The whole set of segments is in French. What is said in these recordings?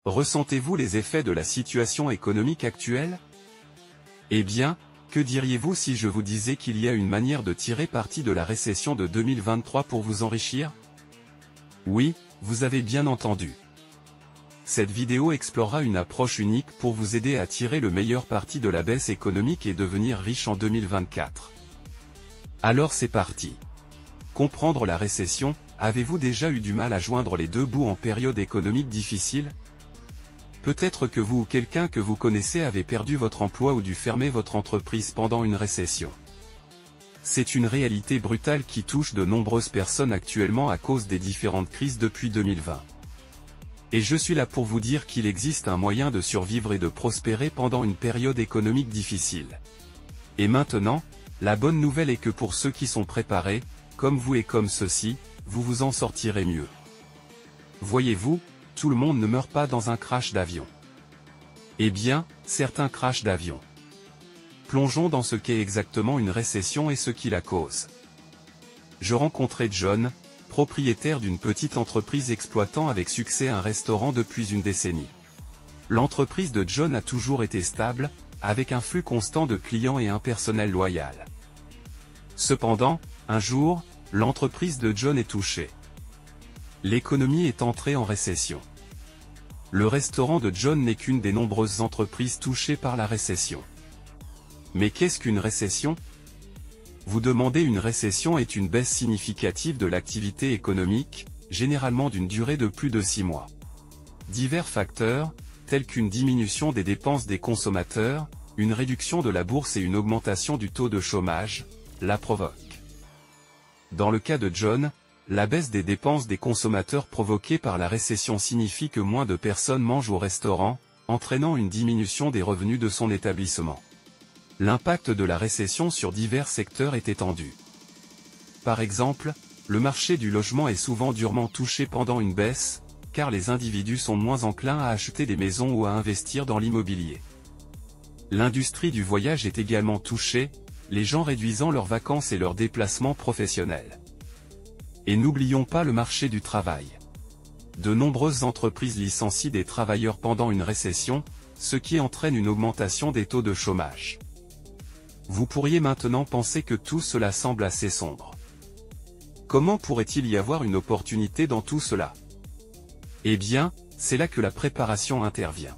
Ressentez-vous les effets de la situation économique actuelle? Eh bien, que diriez-vous si je vous disais qu'il y a une manière de tirer parti de la récession de 2023 pour vous enrichir? Oui, vous avez bien entendu. Cette vidéo explorera une approche unique pour vous aider à tirer le meilleur parti de la baisse économique et devenir riche en 2024. Alors c'est parti. Comprendre la récession, avez-vous déjà eu du mal à joindre les deux bouts en période économique difficile? Peut-être que vous ou quelqu'un que vous connaissez avez perdu votre emploi ou dû fermer votre entreprise pendant une récession. C'est une réalité brutale qui touche de nombreuses personnes actuellement à cause des différentes crises depuis 2020. Et je suis là pour vous dire qu'il existe un moyen de survivre et de prospérer pendant une période économique difficile. Et maintenant, la bonne nouvelle est que pour ceux qui sont préparés, comme vous et comme ceux-ci, vous vous en sortirez mieux. Voyez-vous, tout le monde ne meurt pas dans un crash d'avion. Eh bien, certains crashs d'avion. Plongeons dans ce qu'est exactement une récession et ce qui la cause. Je rencontrais John, propriétaire d'une petite entreprise exploitant avec succès un restaurant depuis une décennie. L'entreprise de John a toujours été stable, avec un flux constant de clients et un personnel loyal. Cependant, un jour, l'entreprise de John est touchée. L'économie est entrée en récession. Le restaurant de John n'est qu'une des nombreuses entreprises touchées par la récession. Mais qu'est-ce qu'une récession? Vous demandez. Une récession est une baisse significative de l'activité économique, généralement d'une durée de plus de 6 mois. Divers facteurs, tels qu'une diminution des dépenses des consommateurs, une réduction de la bourse et une augmentation du taux de chômage, la provoquent. Dans le cas de John, la baisse des dépenses des consommateurs provoquée par la récession signifie que moins de personnes mangent au restaurant, entraînant une diminution des revenus de son établissement. L'impact de la récession sur divers secteurs est étendu. Par exemple, le marché du logement est souvent durement touché pendant une baisse, car les individus sont moins enclins à acheter des maisons ou à investir dans l'immobilier. L'industrie du voyage est également touchée, les gens réduisant leurs vacances et leurs déplacements professionnels. Et n'oublions pas le marché du travail. De nombreuses entreprises licencient des travailleurs pendant une récession, ce qui entraîne une augmentation des taux de chômage. Vous pourriez maintenant penser que tout cela semble assez sombre. Comment pourrait-il y avoir une opportunité dans tout cela? Eh bien, c'est là que la préparation intervient.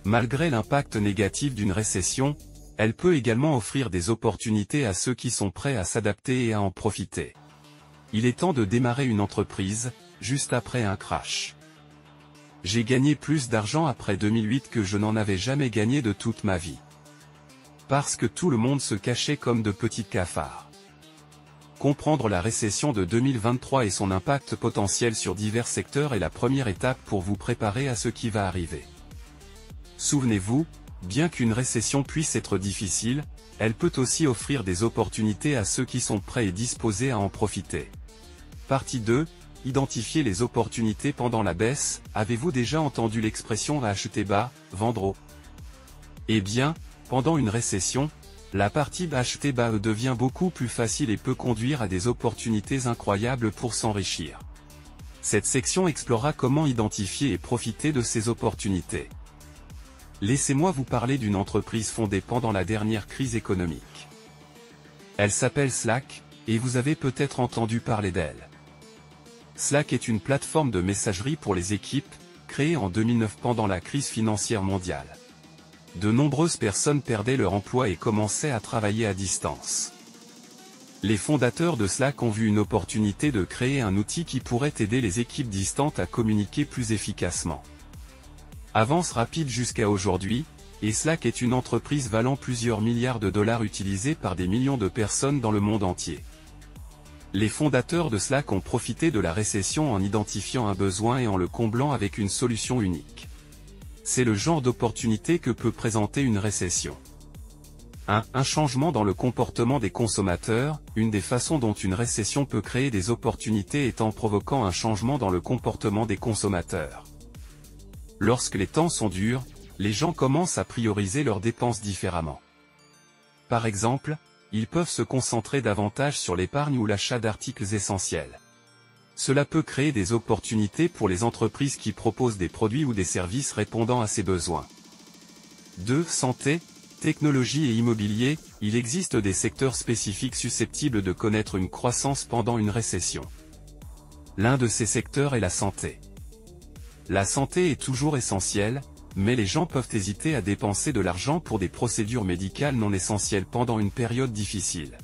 Malgré l'impact négatif d'une récession, elle peut également offrir des opportunités à ceux qui sont prêts à s'adapter et à en profiter. Il est temps de démarrer une entreprise, juste après un crash. J'ai gagné plus d'argent après 2008 que je n'en avais jamais gagné de toute ma vie. Parce que tout le monde se cachait comme de petits cafards. Comprendre la récession de 2023 et son impact potentiel sur divers secteurs est la première étape pour vous préparer à ce qui va arriver. Souvenez-vous, bien qu'une récession puisse être difficile, elle peut aussi offrir des opportunités à ceux qui sont prêts et disposés à en profiter. Partie 2, identifier les opportunités pendant la baisse. Avez-vous déjà entendu l'expression acheter bas, vendre haut? Eh bien, pendant une récession, la partie acheter bas devient beaucoup plus facile et peut conduire à des opportunités incroyables pour s'enrichir. Cette section explorera comment identifier et profiter de ces opportunités. Laissez-moi vous parler d'une entreprise fondée pendant la dernière crise économique. Elle s'appelle Slack, et vous avez peut-être entendu parler d'elle. Slack est une plateforme de messagerie pour les équipes, créée en 2009 pendant la crise financière mondiale. De nombreuses personnes perdaient leur emploi et commençaient à travailler à distance. Les fondateurs de Slack ont vu une opportunité de créer un outil qui pourrait aider les équipes distantes à communiquer plus efficacement. Avance rapide jusqu'à aujourd'hui, et Slack est une entreprise valant plusieurs milliards de dollars utilisée par des millions de personnes dans le monde entier. Les fondateurs de Slack ont profité de la récession en identifiant un besoin et en le comblant avec une solution unique. C'est le genre d'opportunité que peut présenter une récession. Un changement dans le comportement des consommateurs. Une des façons dont une récession peut créer des opportunités est en provoquant un changement dans le comportement des consommateurs. Lorsque les temps sont durs, les gens commencent à prioriser leurs dépenses différemment. Par exemple, ils peuvent se concentrer davantage sur l'épargne ou l'achat d'articles essentiels. Cela peut créer des opportunités pour les entreprises qui proposent des produits ou des services répondant à ces besoins. 2. Santé, technologie et immobilier, il existe des secteurs spécifiques susceptibles de connaître une croissance pendant une récession. L'un de ces secteurs est la santé. La santé est toujours essentielle, mais les gens peuvent hésiter à dépenser de l'argent pour des procédures médicales non essentielles pendant une période difficile.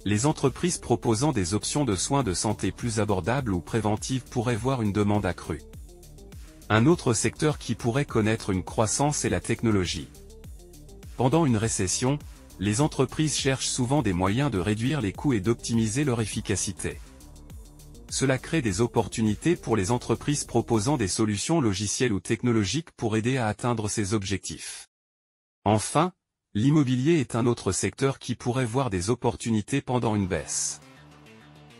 Les entreprises proposant des options de soins de santé plus abordables ou préventives pourraient voir une demande accrue. Un autre secteur qui pourrait connaître une croissance est la technologie. Pendant une récession, les entreprises cherchent souvent des moyens de réduire les coûts et d'optimiser leur efficacité. Cela crée des opportunités pour les entreprises proposant des solutions logicielles ou technologiques pour aider à atteindre ces objectifs. Enfin, l'immobilier est un autre secteur qui pourrait voir des opportunités pendant une baisse.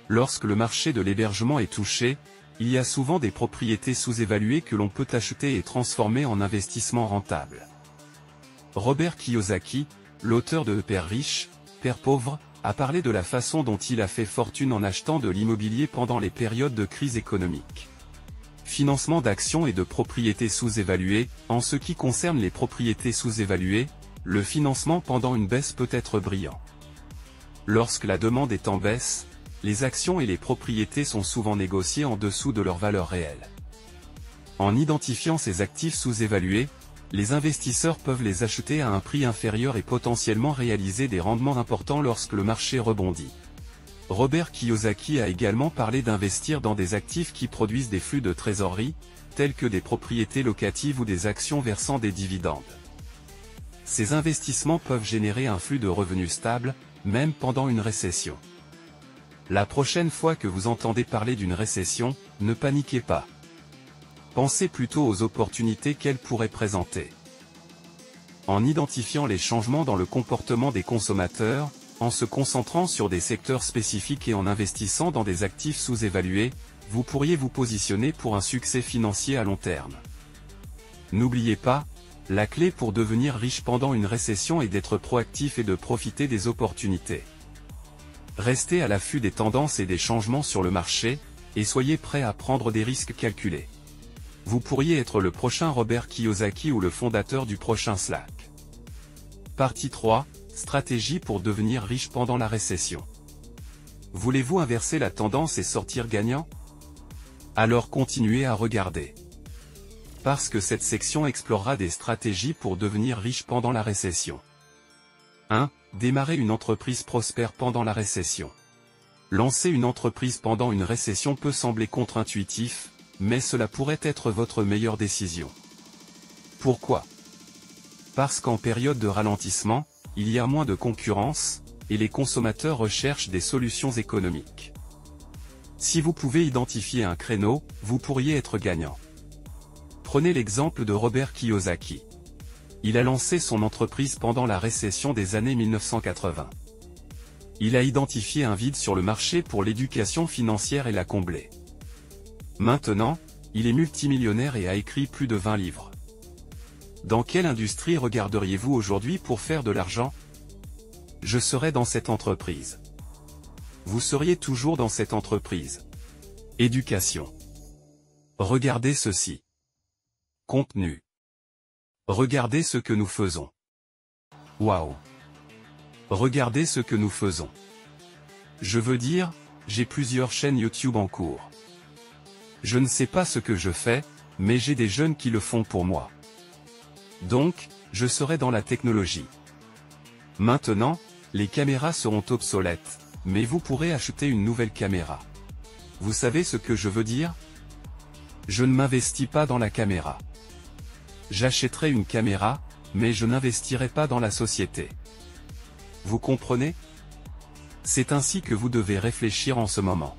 Lorsque le marché de l'hébergement est touché, il y a souvent des propriétés sous-évaluées que l'on peut acheter et transformer en investissements rentables. Robert Kiyosaki, l'auteur de Père riche, Père pauvre, a parlé de la façon dont il a fait fortune en achetant de l'immobilier pendant les périodes de crise économique. Financement d'actions et de propriétés sous-évaluées, en ce qui concerne les propriétés sous-évaluées, le financement pendant une baisse peut être brillant. Lorsque la demande est en baisse, les actions et les propriétés sont souvent négociées en dessous de leur valeur réelle. En identifiant ces actifs sous-évalués, les investisseurs peuvent les acheter à un prix inférieur et potentiellement réaliser des rendements importants lorsque le marché rebondit. Robert Kiyosaki a également parlé d'investir dans des actifs qui produisent des flux de trésorerie, tels que des propriétés locatives ou des actions versant des dividendes. Ces investissements peuvent générer un flux de revenus stable, même pendant une récession. La prochaine fois que vous entendez parler d'une récession, ne paniquez pas. Pensez plutôt aux opportunités qu'elle pourrait présenter. En identifiant les changements dans le comportement des consommateurs, en se concentrant sur des secteurs spécifiques et en investissant dans des actifs sous-évalués, vous pourriez vous positionner pour un succès financier à long terme. N'oubliez pas, la clé pour devenir riche pendant une récession est d'être proactif et de profiter des opportunités. Restez à l'affût des tendances et des changements sur le marché, et soyez prêt à prendre des risques calculés. Vous pourriez être le prochain Robert Kiyosaki ou le fondateur du prochain Slack. Partie 3, stratégie pour devenir riche pendant la récession. Voulez-vous inverser la tendance et sortir gagnant? Alors continuez à regarder. Parce que cette section explorera des stratégies pour devenir riche pendant la récession. 1. Démarrer une entreprise prospère pendant la récession. Lancer une entreprise pendant une récession peut sembler contre-intuitif, mais cela pourrait être votre meilleure décision. Pourquoi? Parce qu'en période de ralentissement, il y a moins de concurrence, et les consommateurs recherchent des solutions économiques. Si vous pouvez identifier un créneau, vous pourriez être gagnant. Prenez l'exemple de Robert Kiyosaki. Il a lancé son entreprise pendant la récession des années 1980. Il a identifié un vide sur le marché pour l'éducation financière et l'a comblé. Maintenant, il est multimillionnaire et a écrit plus de 20 livres. Dans quelle industrie regarderiez-vous aujourd'hui pour faire de l'argent? Je serais dans cette entreprise. Vous seriez toujours dans cette entreprise. Éducation. Regardez ceci. Contenu. Regardez ce que nous faisons. Waouh! Regardez ce que nous faisons. Je veux dire, j'ai plusieurs chaînes YouTube en cours. Je ne sais pas ce que je fais, mais j'ai des jeunes qui le font pour moi. Donc, je serai dans la technologie. Maintenant, les caméras seront obsolètes, mais vous pourrez acheter une nouvelle caméra. Vous savez ce que je veux dire? Je ne m'investis pas dans la caméra. J'achèterai une caméra, mais je n'investirai pas dans la société. Vous comprenez? C'est ainsi que vous devez réfléchir en ce moment.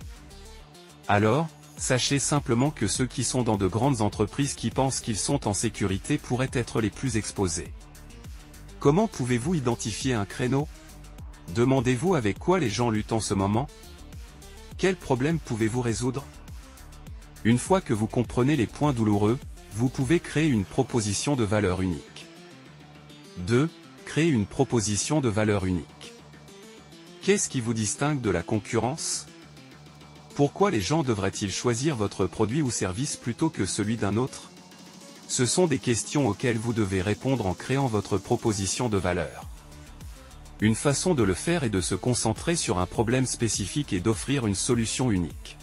Alors, sachez simplement que ceux qui sont dans de grandes entreprises qui pensent qu'ils sont en sécurité pourraient être les plus exposés. Comment pouvez-vous identifier un créneau? Demandez-vous avec quoi les gens luttent en ce moment? Quels problèmes pouvez-vous résoudre? Une fois que vous comprenez les points douloureux, vous pouvez créer une proposition de valeur unique. 2. Créer une proposition de valeur unique. Qu'est-ce qui vous distingue de la concurrence? Pourquoi les gens devraient-ils choisir votre produit ou service plutôt que celui d'un autre? Ce sont des questions auxquelles vous devez répondre en créant votre proposition de valeur. Une façon de le faire est de se concentrer sur un problème spécifique et d'offrir une solution unique.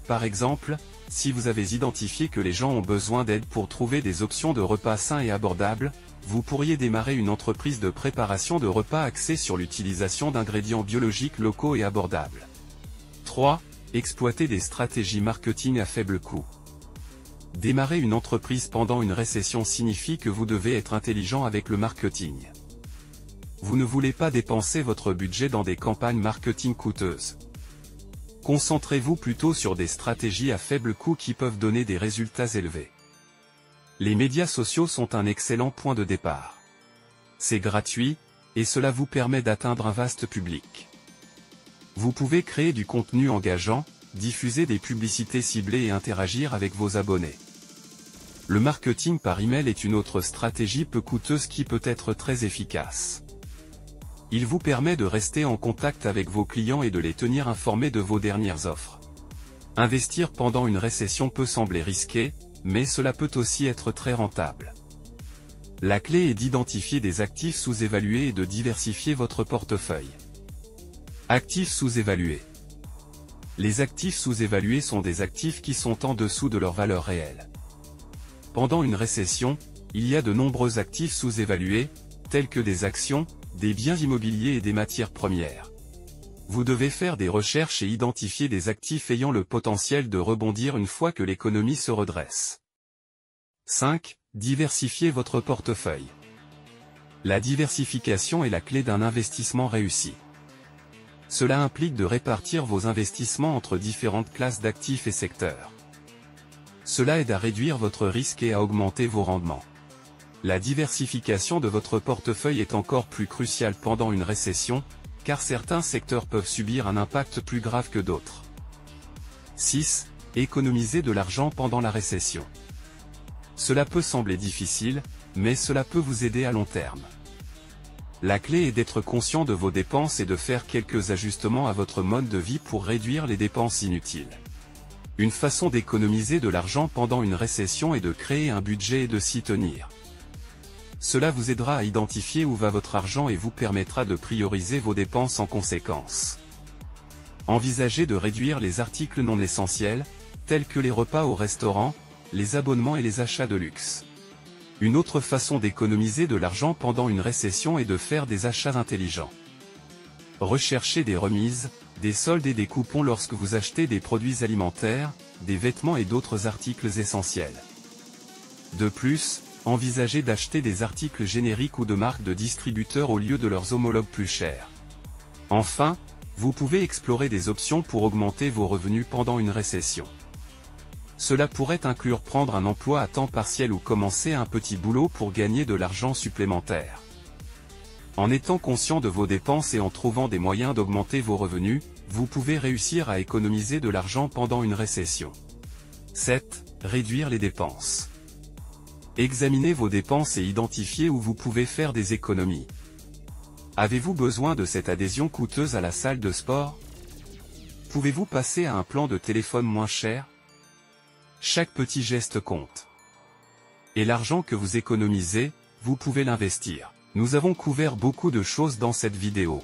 Par exemple, si vous avez identifié que les gens ont besoin d'aide pour trouver des options de repas sains et abordables, vous pourriez démarrer une entreprise de préparation de repas axée sur l'utilisation d'ingrédients biologiques locaux et abordables. 3. Exploiter des stratégies marketing à faible coût. Démarrer une entreprise pendant une récession signifie que vous devez être intelligent avec le marketing. Vous ne voulez pas dépenser votre budget dans des campagnes marketing coûteuses. Concentrez-vous plutôt sur des stratégies à faible coût qui peuvent donner des résultats élevés. Les médias sociaux sont un excellent point de départ. C'est gratuit, et cela vous permet d'atteindre un vaste public. Vous pouvez créer du contenu engageant, diffuser des publicités ciblées et interagir avec vos abonnés. Le marketing par email est une autre stratégie peu coûteuse qui peut être très efficace. Il vous permet de rester en contact avec vos clients et de les tenir informés de vos dernières offres. Investir pendant une récession peut sembler risqué, mais cela peut aussi être très rentable. La clé est d'identifier des actifs sous-évalués et de diversifier votre portefeuille. Actifs sous-évalués. Les actifs sous-évalués sont des actifs qui sont en dessous de leur valeur réelle. Pendant une récession, il y a de nombreux actifs sous-évalués, tels que des actions, des biens immobiliers et des matières premières. Vous devez faire des recherches et identifier des actifs ayant le potentiel de rebondir une fois que l'économie se redresse. 5. Diversifier votre portefeuille. La diversification est la clé d'un investissement réussi. Cela implique de répartir vos investissements entre différentes classes d'actifs et secteurs. Cela aide à réduire votre risque et à augmenter vos rendements. La diversification de votre portefeuille est encore plus cruciale pendant une récession, car certains secteurs peuvent subir un impact plus grave que d'autres. 6. Économiser de l'argent pendant la récession. Cela peut sembler difficile, mais cela peut vous aider à long terme. La clé est d'être conscient de vos dépenses et de faire quelques ajustements à votre mode de vie pour réduire les dépenses inutiles. Une façon d'économiser de l'argent pendant une récession est de créer un budget et de s'y tenir. Cela vous aidera à identifier où va votre argent et vous permettra de prioriser vos dépenses en conséquence. Envisagez de réduire les articles non essentiels, tels que les repas au restaurant, les abonnements et les achats de luxe. Une autre façon d'économiser de l'argent pendant une récession est de faire des achats intelligents. Recherchez des remises, des soldes et des coupons lorsque vous achetez des produits alimentaires, des vêtements et d'autres articles essentiels. De plus, envisagez d'acheter des articles génériques ou de marques de distributeurs au lieu de leurs homologues plus chers. Enfin, vous pouvez explorer des options pour augmenter vos revenus pendant une récession. Cela pourrait inclure prendre un emploi à temps partiel ou commencer un petit boulot pour gagner de l'argent supplémentaire. En étant conscient de vos dépenses et en trouvant des moyens d'augmenter vos revenus, vous pouvez réussir à économiser de l'argent pendant une récession. 7. Réduire les dépenses. Examinez vos dépenses et identifiez où vous pouvez faire des économies. Avez-vous besoin de cette adhésion coûteuse à la salle de sport? Pouvez-vous passer à un plan de téléphone moins cher? Chaque petit geste compte. Et l'argent que vous économisez, vous pouvez l'investir. Nous avons couvert beaucoup de choses dans cette vidéo.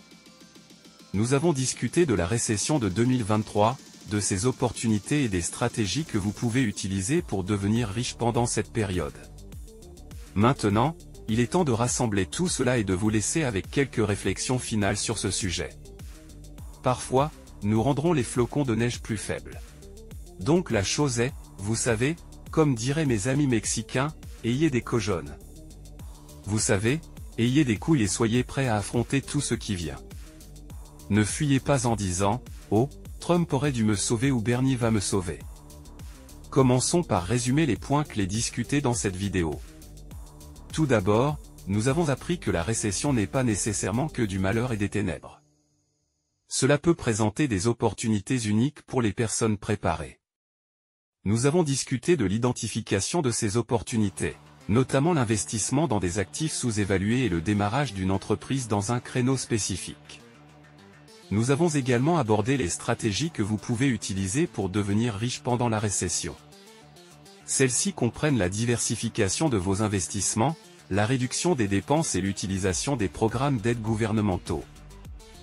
Nous avons discuté de la récession de 2023, de ses opportunités et des stratégies que vous pouvez utiliser pour devenir riche pendant cette période. Maintenant, il est temps de rassembler tout cela et de vous laisser avec quelques réflexions finales sur ce sujet. Parfois, nous rendrons les flocons de neige plus faibles. Donc la chose est, vous savez, comme diraient mes amis mexicains, ayez des cojones. Vous savez, ayez des couilles et soyez prêts à affronter tout ce qui vient. Ne fuyez pas en disant, oh, Trump aurait dû me sauver ou Bernie va me sauver. Commençons par résumer les points clés discutés dans cette vidéo. Tout d'abord, nous avons appris que la récession n'est pas nécessairement que du malheur et des ténèbres. Cela peut présenter des opportunités uniques pour les personnes préparées. Nous avons discuté de l'identification de ces opportunités, notamment l'investissement dans des actifs sous-évalués et le démarrage d'une entreprise dans un créneau spécifique. Nous avons également abordé les stratégies que vous pouvez utiliser pour devenir riche pendant la récession. Celles-ci comprennent la diversification de vos investissements, la réduction des dépenses et l'utilisation des programmes d'aide gouvernementaux.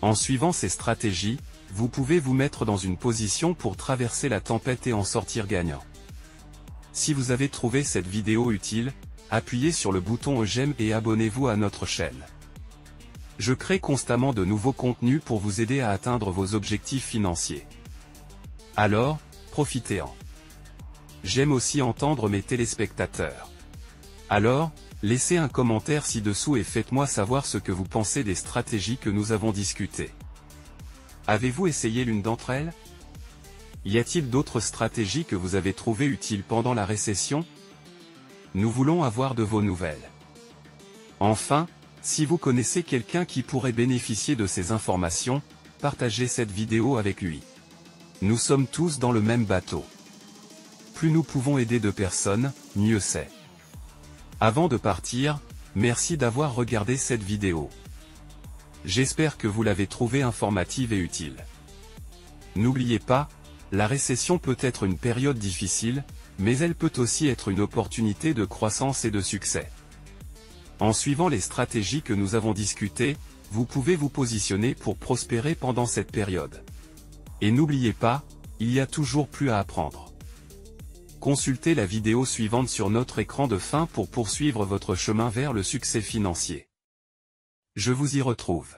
En suivant ces stratégies, vous pouvez vous mettre dans une position pour traverser la tempête et en sortir gagnant. Si vous avez trouvé cette vidéo utile, appuyez sur le bouton j'aime et abonnez-vous à notre chaîne. Je crée constamment de nouveaux contenus pour vous aider à atteindre vos objectifs financiers. Alors, profitez-en. J'aime aussi entendre mes téléspectateurs. Alors, laissez un commentaire ci-dessous et faites-moi savoir ce que vous pensez des stratégies que nous avons discutées. Avez-vous essayé l'une d'entre elles? Y a-t-il d'autres stratégies que vous avez trouvées utiles pendant la récession? Nous voulons avoir de vos nouvelles. Enfin, si vous connaissez quelqu'un qui pourrait bénéficier de ces informations, partagez cette vidéo avec lui. Nous sommes tous dans le même bateau. Plus nous pouvons aider de personnes, mieux c'est. Avant de partir, merci d'avoir regardé cette vidéo. J'espère que vous l'avez trouvée informative et utile. N'oubliez pas, la récession peut être une période difficile, mais elle peut aussi être une opportunité de croissance et de succès. En suivant les stratégies que nous avons discutées, vous pouvez vous positionner pour prospérer pendant cette période. Et n'oubliez pas, il y a toujours plus à apprendre. Consultez la vidéo suivante sur notre écran de fin pour poursuivre votre chemin vers le succès financier. Je vous y retrouve.